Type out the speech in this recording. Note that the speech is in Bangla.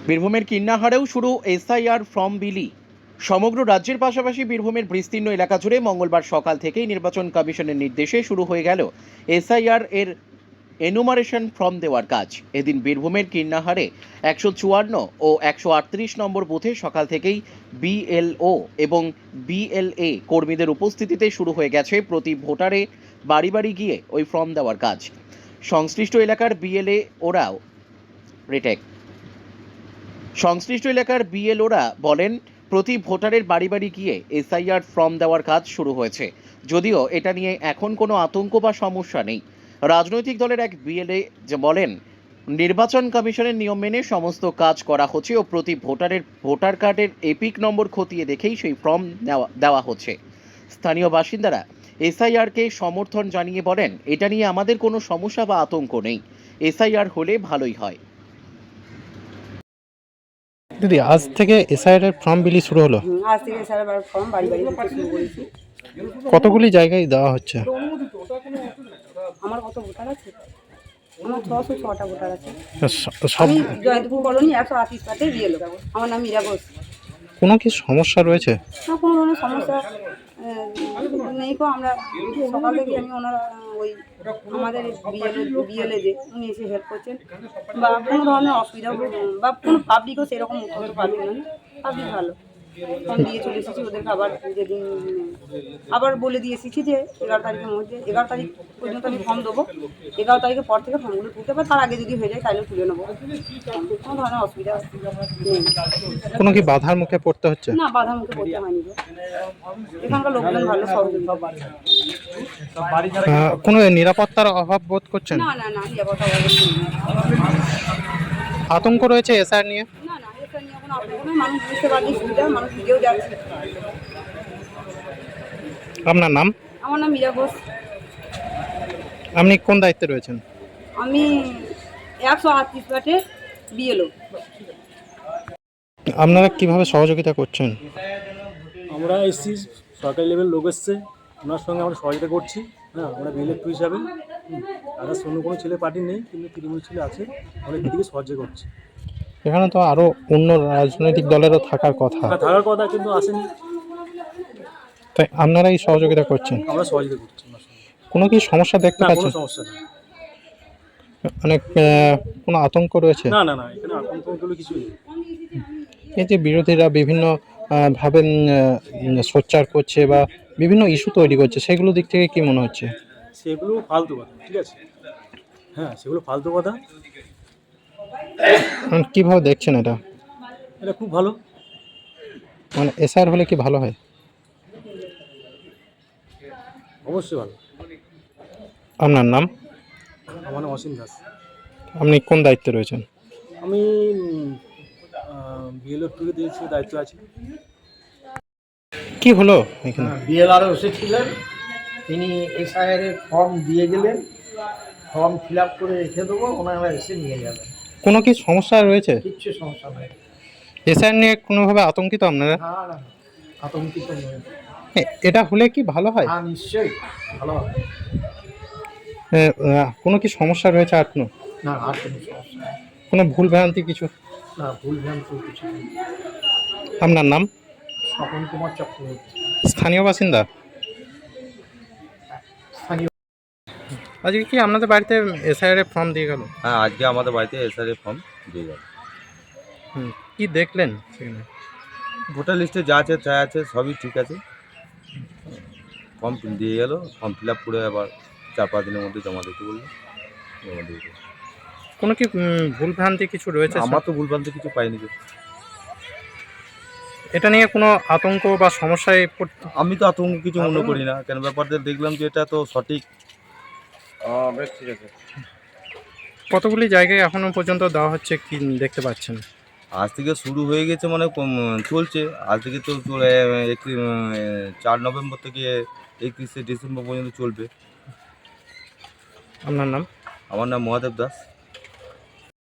বীরভূমের কিন্নাহারেও শুরু এসআইআর ফর্ম বিলি। সমগ্র রাজ্যের পাশাপাশি বীরভূমের বিস্তীর্ণ এলাকা জুড়ে মঙ্গলবার সকাল থেকেই নির্বাচন কমিশনের নির্দেশে শুরু হয়ে গেল এসআইআর এর এনুমারেশন ফর্ম দেওয়ার কাজ। এদিন বীরভূমের কিন্নাহারে 154 ও 138 নম্বর বুথে সকাল থেকেই বিএলও এবং বিএলএ কর্মীদের উপস্থিতিতে শুরু হয়ে গেছে প্রতি ভোটারে বাড়ি বাড়ি গিয়ে ওই ফর্ম দেওয়ার কাজ। সংশ্লিষ্ট এলাকার বিএলএ ওরাও রিটেক সংশ্লিষ্ট এলাকার বিএলওরা বলেন, প্রতি ভোটারের বাড়ি বাড়ি গিয়ে এসআইআর ফর্ম দেওয়ার কাজ শুরু হয়েছে। যদিও এটা নিয়ে এখন কোনো আতঙ্ক বা সমস্যা নেই। রাজনৈতিক দলের এক বিএলএ যে বলেন, নির্বাচন কমিশনের নিয়ম মেনে সমস্ত কাজ করা হচ্ছে ও প্রতি ভোটারের ভোটার কার্ডের এপিক নম্বর খতিয়ে দেখেই সেই ফর্ম দেওয়া হচ্ছে। স্থানীয় বাসিন্দারা এসআইআরকে সমর্থন জানিয়ে বলেন, এটা নিয়ে আমাদের কোনো সমস্যা বা আতঙ্ক নেই, এসআইআর হলে ভালোই হয়। দিদি, আজ থেকে এসআইআর এর ফর্ম বিলি শুরু হলো। আজ থেকে এসআইআর ফর্ম বাড়ি বাড়ি দিতে শুরু করেছি। কতগুলি জায়গায় দেওয়া হচ্ছে? আমার কত ভোটার আছে? আমার 606টা ভোটার আছে। সব আমি জয়দেবপুর কলোনি 138 পাতে দিয়ে এলো। আমার নাম মীরা ঘোষ। কোনো কি সমস্যা রয়েছে? না, কোনো ধরনের সমস্যা নেই। তো আমরা সকাল থেকে আমি ওনারা ওই আমাদের বিএলএ যে উনি এসে হেল্প করছেন, বা কোনো ধরনের অসুবিধা বা কোনো পাবলিকও সেরকম হতে পারবে না। পাবলিক ভালো ফর্ম দিয়ে চলে এসেছি ওদেরকে। আবার যেদিন আবার বলে দিয়ে এসেছি যে 11 তারিখের মধ্যে 11 তারিখ পর্যন্ত আমি ফর্ম দেবো। 11 তারিখের পর থেকে ফর্মগুলো তুলতে পারে, তার আগে যদি হয়ে যায় তাহলে তুলে নেবো। কোনো ধরনের অসুবিধা নেই। কোনো কি বাধার মুখে পড়তে হচ্ছে? না, বাধার মুখে পড়তে হয়নি। এখানকার লোকজন ভালো, সহযোগিতা। কোনো নিরাপত্তার অভাব বোধ করছেন? না না না, নিরাপত্তা অবশ্যই নেই। আতঙ্ক রয়েছে এসআইআর নিয়ে? না না, এটা নিয়ে কোনো আতঙ্ক নেই। মানুষ বুঝতে পারছে সুবিধা, মানুষ নিজেও যাচ্ছে। আপনার নাম? আমার নাম মীরা ঘোষ। আপনি কোন দায়িত্বে রয়েছেন? আমি 138 পাটে বিএলও। আপনারা কিভাবে সহযোগিতা করছেন? আমরা এসছি, সরকারি লেভেল লোক এসছে, ওনার সঙ্গে আমরা সহযোগিতা করছি। হ্যাঁ, আমরা বিএলএফ হিসাবে আদার্স অন্য কোনো ছেলে পার্টি নেই, কিন্তু তৃণমূল ছেলে আছে, আমরা এদিকে সাহায্য করছি। এখানে তো আরো অন্য রাজনৈতিক দলেরও থাকার কথা। থাকার কথা, কিন্তু আসেনি। তাই আপনারাই সহযোগিতা করছেন? আমরা সহযোগিতা করছি। কোনো কি সমস্যা দেখতে না, কোনো পাচ্ছেন? সমস্যা নেই। অনেক কোনো আতঙ্ক রয়েছে? না না না, এখানে আতঙ্কগুলো কিছু নেই। এই যে বিরোধীরা বিভিন্ন ভাবে সোচ্চার করছে বা বিভিন্ন ইস্যু তৈরি করছে, সেগুলো দিক থেকে কি মনে হচ্ছে? সেগুলো ফালতু কথা, ঠিক আছে? হ্যাঁ, সেগুলো ফালতু কথা। কিভাবে দেখছেন এটা? এটা খুব ভালো। মানে এসআইআর হলে কি ভালো হয়? অবশ্যই ভালো। আপনার নাম? আমার নাম অসীম দাস। আপনি কোন দায়িত্বে রয়েছেন? আমি বিএলএফ থেকে দিয়েছি, দায়িত্ব আছে। কি হলো এখানে? বিএলআরও এসেছিলেন, তিনি এসআইআর এর ফর্ম দিয়ে গেলেন। ফর্ম ফিল আপ করে রেখে দেবো, ওনারা এসে নিয়ে যাবেন। কোনো কি সমস্যা রয়েছে? কিচ্ছু সমস্যা নেই। এসআইআর নিয়ে কোনোভাবে আতঙ্কিত আপনারা? না না, আতঙ্কিত নয়। এটা হলে কি ভালো হয়? হ্যাঁ, নিশ্চয়ই ভালো হবে। কোনো কি সমস্যা রয়েছে আর কোনো? না, আর কোনো সমস্যা নেই। কোনো ভুল ভ্রান্তি কিছু? না, ভুল ভ্রান্তি কিছু নেই। আপনার নাম? স্বপন কুমার চক্রবর্তী। স্থানীয় বাসিন্দা? স্থানীয়। আজকে কি আপনাদের বাড়িতে এসআইআর এর ফর্ম দিয়ে গেল? হ্যাঁ, আজকে আমাদের বাড়িতে এসআইআর ফর্ম দিয়ে গেল। কি দেখলেন সেখানে? ভোটার লিস্টে যা আছে তাই আছে, সবই ঠিক আছে। ফর্ম দিয়ে গেল, ফর্ম ফিল আপ করে আবার 4-5 দিনের মধ্যে জমা দিতে বললো, জমা দিয়ে দেবো। কোনো কি ভুল ভ্রান্তি কিছু রয়েছে? আমার তো ভুলভ্রান্তি কিছু পাইনি। এটা নিয়ে কোনো আতঙ্ক বা সমস্যায় আমি তো আতঙ্ক কিছু মনে করি না, কেন ব্যাপারটা দেখলাম যে এটা তো সঠিক। বেশ, ঠিক আছে। কতগুলি জায়গায় এখনো পর্যন্ত দেওয়া হচ্ছে কি দেখতে পাচ্ছেন? আজ থেকে শুরু হয়ে গেছে, মানে চলছে। আজ থেকে তো 4 নভেম্বর থেকে 31শে ডিসেম্বর পর্যন্ত চলবে। আপনার নাম? আমার নাম মহাদেব দাস।